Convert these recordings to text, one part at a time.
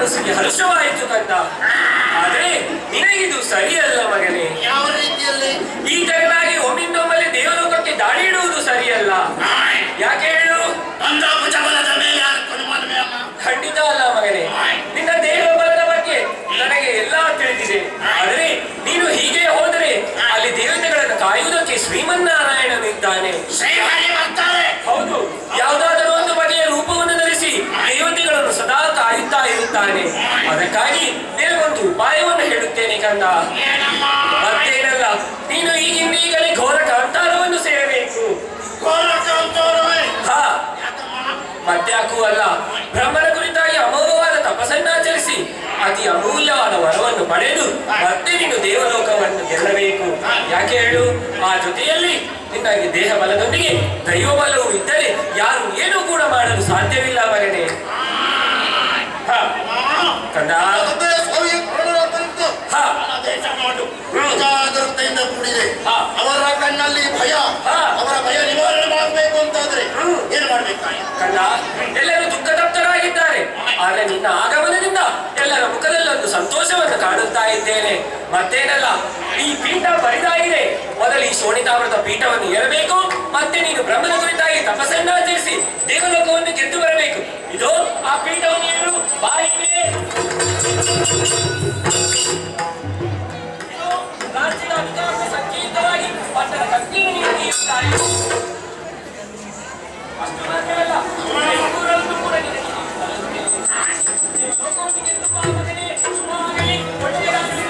ಮನಸ್ಸಿಗೆ ಹರ್ಷವಾಯಿತು ಕಂದ. ಆದರೆ ನಿನಗಿದು ಸರಿಯಲ್ಲ ಮಗನೇ. ಯಾವ ರೀತಿಯಲ್ಲಿ? ಈ ತರನಾಗಿ ಒಮ್ಮಿಂದೊಮ್ಮೆಲೆ ದೇವಲೋಕಕ್ಕೆ ದಾಳಿ ಇಡುವುದು ಸರಿಯಲ್ಲ. ಯಾಕೆ ಹೇಳು? ಭುಜಬಲದ ಮೇಲೆ ಖಂಡಿತ ಅಲ್ಲ ಮಗನೇ. ನಿನ್ನ ದೇಹ ಬಲದ ಬಗ್ಗೆ ನನಗೆ ಎಲ್ಲಾ ತಿಳಿದಿದೆ. ಆದರೆ ನೀನು ಹೀಗೆ ಹೋದರೆ ಅಲ್ಲಿ ದೇವತೆಗಳನ್ನು ಕಾಯುವುದಕ್ಕೆ ಶ್ರೀಮನ್ನಾರಾಯಣನಿದ್ದಾನೆ. ಹೌದು, ಯಾವುದಾದರೂ ಒಂದು ಬಗೆಯ ರೂಪವನ್ನು ಧರಿಸಿ ದೇವತೆಗಳನ್ನು ಸದಾ ಕಾಯುತ್ತಾ ಇರುತ್ತಾನೆ. ಅದಕ್ಕಾಗಿ ನಿನಗೊಂದು ಉಪಾಯವನ್ನು ಹೇಳುತ್ತೇನೆ ಕಂದ. ಮತ್ತೇನಲ್ಲ, ನೀನು ಈಗಲೇ ಘೋರ ಕಾಂತಾರವನ್ನು ಸೇರಬೇಕು. ಹಾ, ಮತ್ಯಾಕೂ ಅಲ್ಲ, ಬ್ರಹ್ಮನ ಕುರಿತಾಗಿ ಅಮೋಘವಾದ ತಪಸ್ಸನ್ನಾಚರಿಸಿ ಅತಿ ಅಮೂಲ್ಯವಾದ ವರವನ್ನು ಪಡೆದು ಮತ್ತೆ ನೀನು ದೇವಲೋಕವನ್ನು ಗೆಲ್ಲಬೇಕು. ಯಾಕೆ ಹೇಳು? ಆ ಜೊತೆಯಲ್ಲಿ ನಿನ್ನಾಗಿ ದೇಹ ಬಲದೊಂದಿಗೆ ದೈವ ಬಲವೂ ಇದ್ದರೆ ಯಾರು ಏನೂ ಕೂಡ ಮಾಡಲು ಸಾಧ್ಯವಿಲ್ಲ ಮಗನೇ. ಕಂದ, ಜಾಗೃತೆಯಿಂದ ಕೂಡಿದೆ. ಅವರ ಕಣ್ಣಲ್ಲಿ ಭಯ, ಅವರ ಭಯ ನಿವಾರಣೆ ಮಾಡಬೇಕು ಅಂತಾದ್ರೆ ಏನು ಮಾಡ್ಬೇಕಾಗಿ? ಕಂದ, ಎಲ್ಲರೂ ದುಃಖತಪ್ತರಾಗಿದ್ದಾರೆ. ಆದರೆ ನಿನ್ನ ಆಗಮನದಿಂದ ಎಲ್ಲರ ಮುಖದಲ್ಲೊಂದು ಸಂತೋಷವನ್ನು ಕಾಣುತ್ತಾ ಇದ್ದೇನೆ. ಮತ್ತೇನಲ್ಲ, ಈ ಪೀಠ ಬರಿದಾಗಿದೆ. ಮೊದಲು ಈ ಶೋಣಿತಾಮೃತ ಪೀಠವನ್ನು ಏರಬೇಕು. ಮತ್ತೆ ನೀನು ಬ್ರಹ್ಮನ ಕುರಿತಾಗಿ ತಪಸ್ಸನ್ನಾಚರಿಸಿ ದೇವಲೋಕವನ್ನು ಗೆದ್ದು ಬರಬೇಕು. ಇದು ಆ ಪೀಠವನ್ನು ಏರು ಬಾಯಿಗೆ. ರಾಜ್ಯದ ಅಧಿಕಾರದ ಸಂಕೇತವಾಗಿ ಪಟ್ಟಣ ಕತ್ತಿಯನ್ನು ನೀನು ನೀಡುತ್ತಾರೆ. ಅಷ್ಟು ಮಾತ್ರವಲ್ಲ, ಊರಲ್ಲೂ ಕೂಡ ನಿನಗೆ ಲೋಕವನ್ನು ಗೆದ್ದು ಬಾ ಮಗನೇ. ಶುಭವಾಗಲಿ, ಒಳ್ಳೆಯದಾಗಲಿ.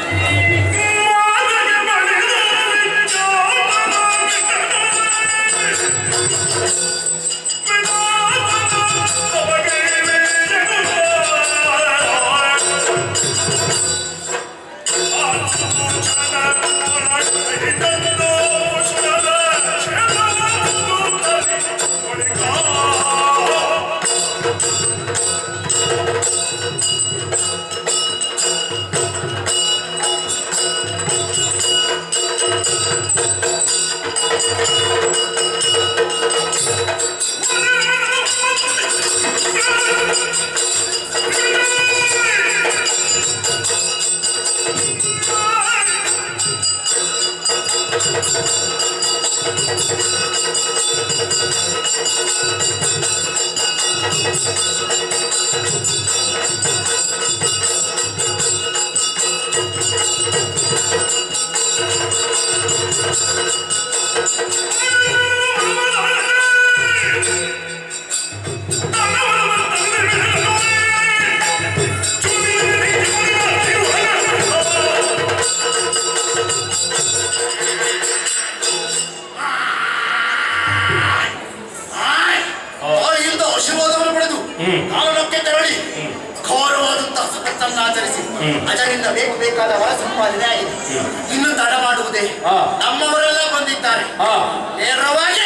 ಅಜರಿಂದ ಬೇಕಾದ ಹೊರ ಸಂಪಾದನೆ ಆಗಿದೆ. ಇನ್ನು ತಡ ಮಾಡುವುದೇ? ನಮ್ಮವರೆಲ್ಲ ಬಂದಿದ್ದಾರೆ. ನೇರವಾಗಿ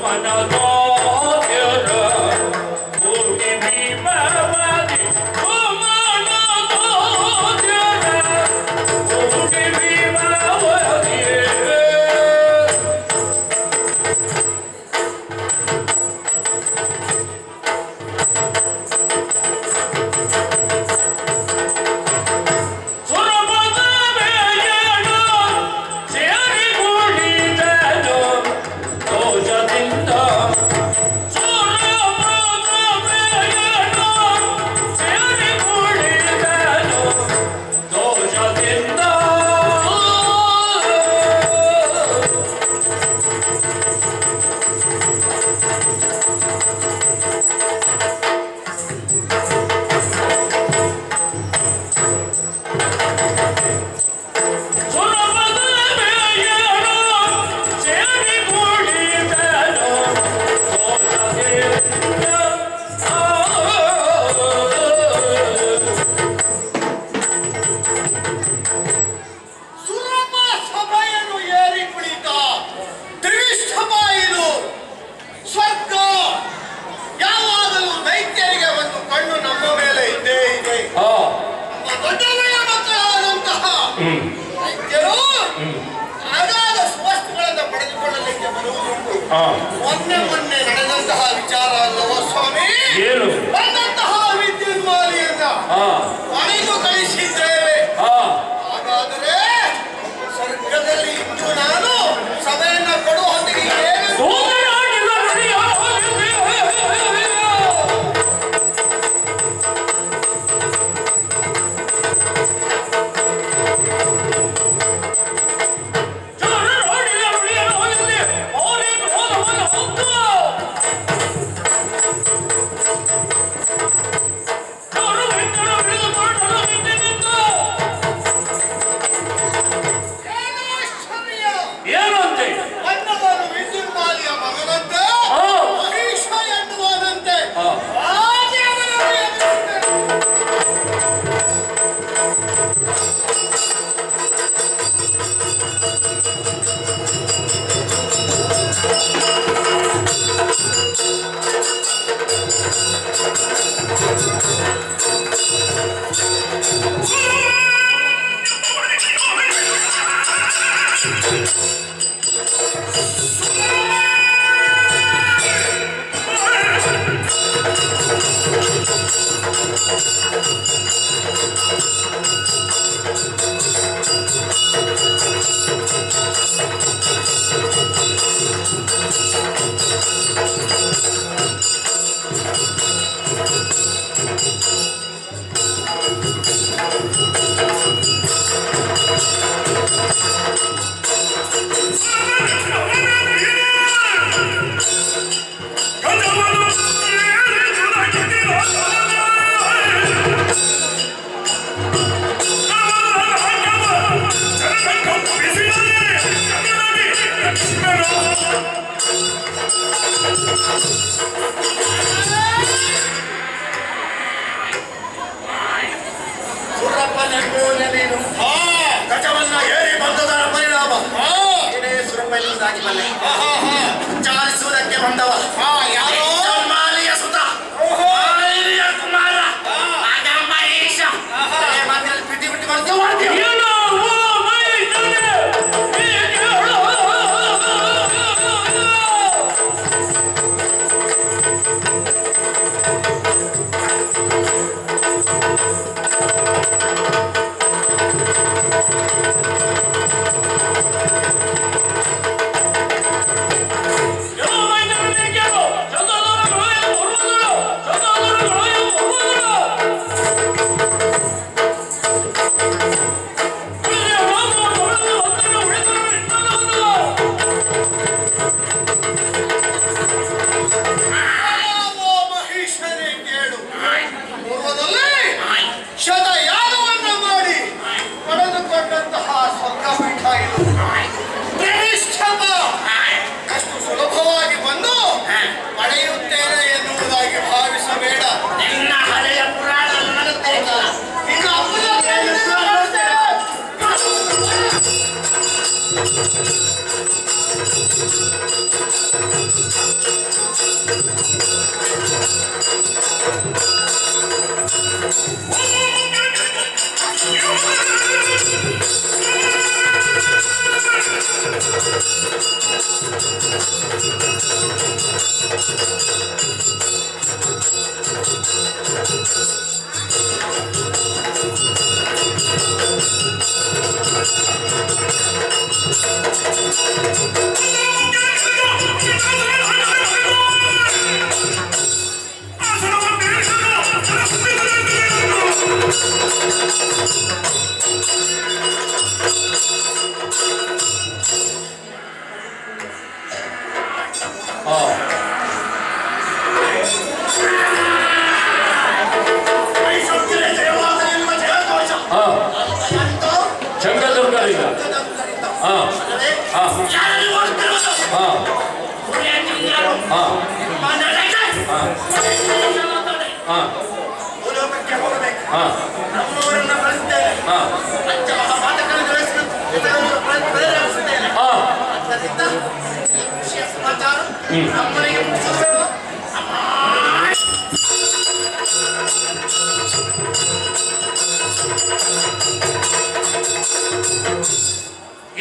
Mana ಮೊನ್ನೆ ನಡೆದಂತಹ ವಿಚಾರ ಅಲ್ಲವ ಸ್ವಾಮಿ? ಏನು? ಬಂದಂತಹ ವಿದ್ಯುನ್ಮಾಲಿಯನ್ನ ಮನೆಗೂ ಕಳಿಸಿದ್ದೇವೆ. ಹಾಗಾದರೆ ಸ್ವರ್ಗದಲ್ಲಿ ಇದ್ದು ನಾನು ಸಭೆಯನ್ನ ಕೊಡುವ ಹೊತ್ತಿಗೆ ಏನು ಗಜವನ್ನ ಏರಿ ಬಂದದರ ಪರಿಣಾಮ ಚಾಲಿಸುವುದಕ್ಕೆ ಬಂದವ ಯಾರೋ ಮಾಲಿಯ ಸುತ ಕುಮಾರ ಮಹೇಶ ಬಿಟ್ಟು ಬಿಟ್ಟು ಮಾಡ್ತೀವಿ.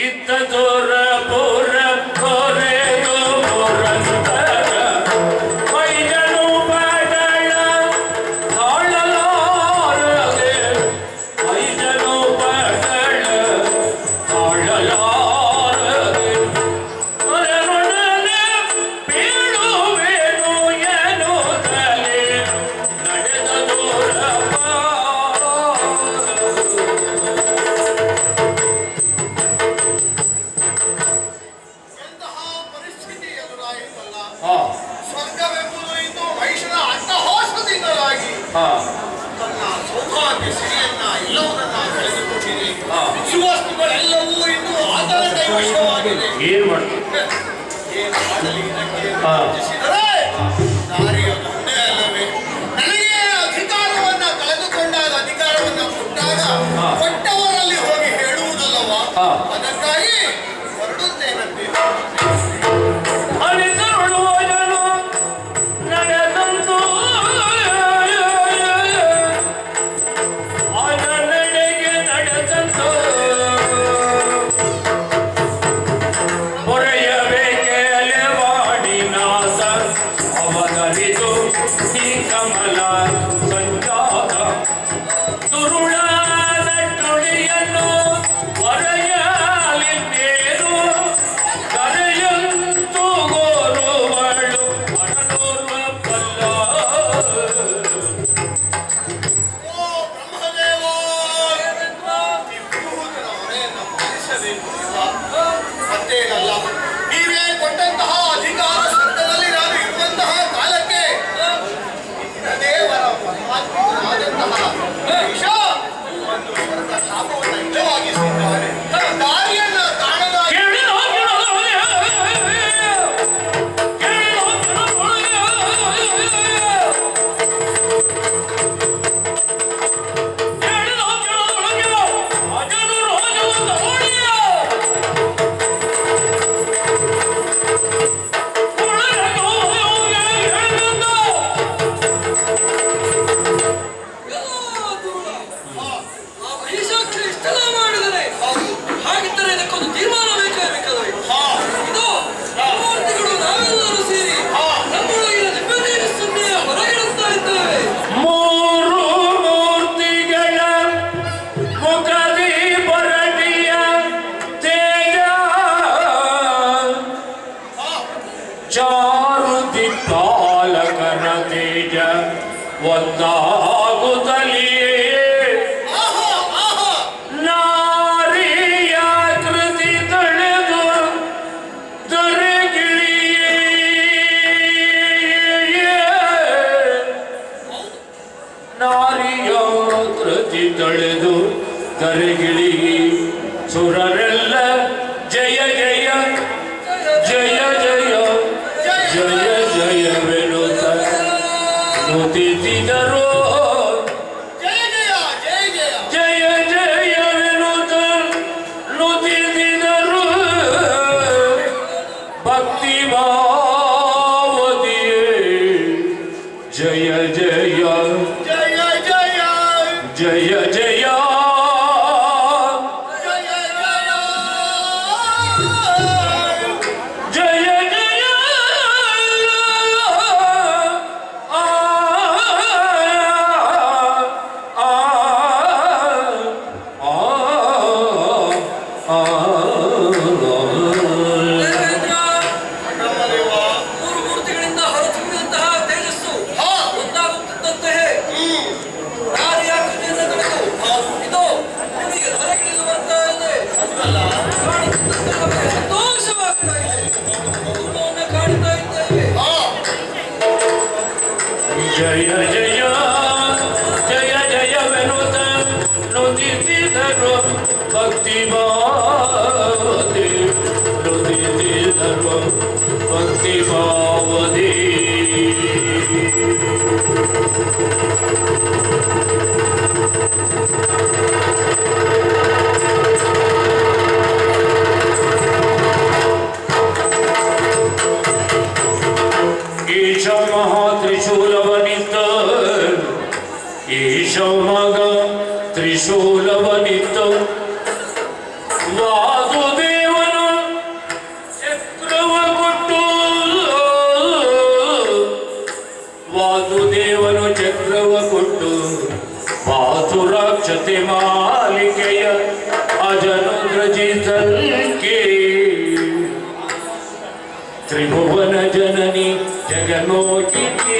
ಇತ್ತ ದೂರ ಪೂರ ಕೋರೆ ಗೋ ಹಾ ತನ್ನ ಸೌಭಾಗ್ಯ ಸಿರಿಯನ್ನ ಎಲ್ಲವನ್ನ ಕಳೆದುಕೊಂಡಿದೆ. ಹಾ. ಸುವಸ್ತುಗಳೆಲ್ಲವೂ ಇಂದು ಆತನ ಕೈವಶವಾಗಿದೆ. ಏನ್ ಮಾಡ್ತೀವಿ? ಏನು ಮಾಡಲಿ ಇದಕ್ಕೆ ಹಾ. ಯೋಚಿಸಿದರೆ ದಾರಿಯ ಮುಂದೆ ಅಲ್ಲವೇ? ನನಗೆ ಅಧಿಕಾರವನ್ನ ಕಳೆದುಕೊಂಡಾಗ, ಅಧಿಕಾರವನ್ನ ಕೊಟ್ಟಾಗ ಹಾ. ಕೊಟ್ಟವರಲ್ಲಿ ಹೋಗಿ ಹೇಳುವುದಲ್ಲವಾ? ಹಾ. ಅದಕ್ಕಾಗಿ ಹೊರಡುತ್ತೇನಂತೆ. ಅನಿತರುಳುವನು ನಡೆದಂತು ಆನ ನಡೆಗೆ ನಡೆದಂತು ಹೊರೆಯಬೇಕೆ ಅಲೆವಾಡಿ ನಾಸ ಅವತರಿದು ಈ ಕಮಲ ಸಂಜಾತ ತುರುಳ ನಟ್ಟುಳಿಯನ್ನು ಹೊರೆಯಲಿದ್ದೇನು ಕರೆಯಂತು ಗೋರುವಳು ಅರನೂರು ಪಲ್ಲ ಓ ಬ್ರಹ್ಮದೇವ, ವಿಭೂತಿನ ಹೊರೆಯನ್ನು ಪಾಲಿಸಬೇಕು ಅಲ್ವಾ? ಮತ್ತೇನಲ್ಲ, ನೀವೇ ಕೊಟ್ಟಂತಹ ಅಧಿಕಾರ ಸ್ವರ್ಗದಲ್ಲಿ ನಾನು ಇರುವಂತಹ ಕಾಲಕ್ಕೆ ದೇವರ ಪರಮಾತ್ಮನಾದಂತಹ ಈಶ ಒಂದು ಸ್ವರ್ಗ ಧಾಮವನ್ನು ಇಲ್ಲವಾಗಿಸಿದ್ದಾರೆ. ದಾರಿಯನ್ನ ಕಾಣದಾಗಿ ಕೇಳಿದೋ ಆ ಮಹಿಷಾಕ್ಷಿ ಇಷ್ಟೆಲ್ಲ ಮಾಡಿದರೆ ಹಾಗಿದ್ದರೆ ಇದಕ್ಕೊಂದು ತೀರ್ಮಾನ ಬೇಕಾಗಬೇಕಲ್ಲವೇ? ಇದು ಮೂರ್ತಿಗಳು ನಾವೆಲ್ಲರೂ ಸೇರಿ ನಮ್ಮೊಳಗಿನ ದಿವ್ಯತೇಜಸ್ಸನ್ನೇ ಹೊರಗಿಡುತ್ತಾ ಇದ್ದೇವೆ. ಮೂರು ಮೂರ್ತಿಗಳ ಮುಖದಿ ಬರಡಿಯ ತೇಜ ಚಾರುತಿ ಪಾಲಕನ ತೇಜ ಒಂದಾಗುತ್ತಲಿಯೇ ನಾರಿಯ ಕೃತಿ ತಳೆದು ದೊರೆಗಿಳಿಯೇ ನಾರಿಯ ಕೃತಿ ತಳೆದು ದರೆಗಿಳಿ ಸುರರೆಲ್ಲ ಜಯ ಜಯ ಜಯ ಜಯ ಜಯ ಜಯವೆನುತ ನುತಿಸಿದರು ಜಯ ಜಯ ಜಯ ಜಯ ಜಯ ಜಯವೆನುತ ನುತಿಸಿದರು ಭಕ್ತಿ ಭಾವದಿಯೇ ಜಯ ಜಯ ಜಯ ಜಯ ಜಯ ಜಯ ಜಯ ಜಯ ಆ ಆ ಆ ದೇವೇಂದ್ರ, ಬ್ರಹ್ಮದೇವ, ಮೂರು ಮೂರ್ತಿಗಳಿಂದ ಹೊರತುಂಬಿದಂತಹ ತೇಜಸ್ಸು ಒಂದಾಗುತ್ತಿದ್ದಂತೆ ನಾರಿಯ ಕೃತಿಯನ್ನು ತಿಳಿದು ಇದು ನಿಮಗೆ ಹೊರಗಿಳಿದು ಬರ್ತಾ ಇದೆ. ಕಾಣುತ್ತಿದ್ದಂತೆ ನಮಗೆ ಸಂತೋಷವಾಗ್ತಾ ಇದೆ. ಪೂರ್ವವನ್ನು ಕಾಣ್ತಾ ಇದ್ದೇವೆ. ಜಯ ಜಯ ಜಯ ಜಯವೆನುತ ನುತಿಸಿದರು ಭಕ್ತಿ ಭಾವದಿ ನುತಿಸಿದರು ಭಕ್ತಿ ಭಾವದಿ ಈಶ ಮಹಾತ್ರಿಶೂಲವನಿತ ಈಶ ಮಗ ತ್ರಿಶೂಲವನಿತ ವಾಸುದೇವನು ಚಕ್ರವ ಕೊಟ್ಟು ವಾಸುದೇವನು ಚಕ್ರವ ಕೊಟ್ಟು ಪಾಸುರಾಕ್ಷತೆ ಮಾಲಿಕೆಯ ಅಜನು ಧ್ರಜಿಸಲ್ಕೆ ತ್ರಿಭುವನ ಜನನಿ ಜಗನ್ಮೋಹಿನಿ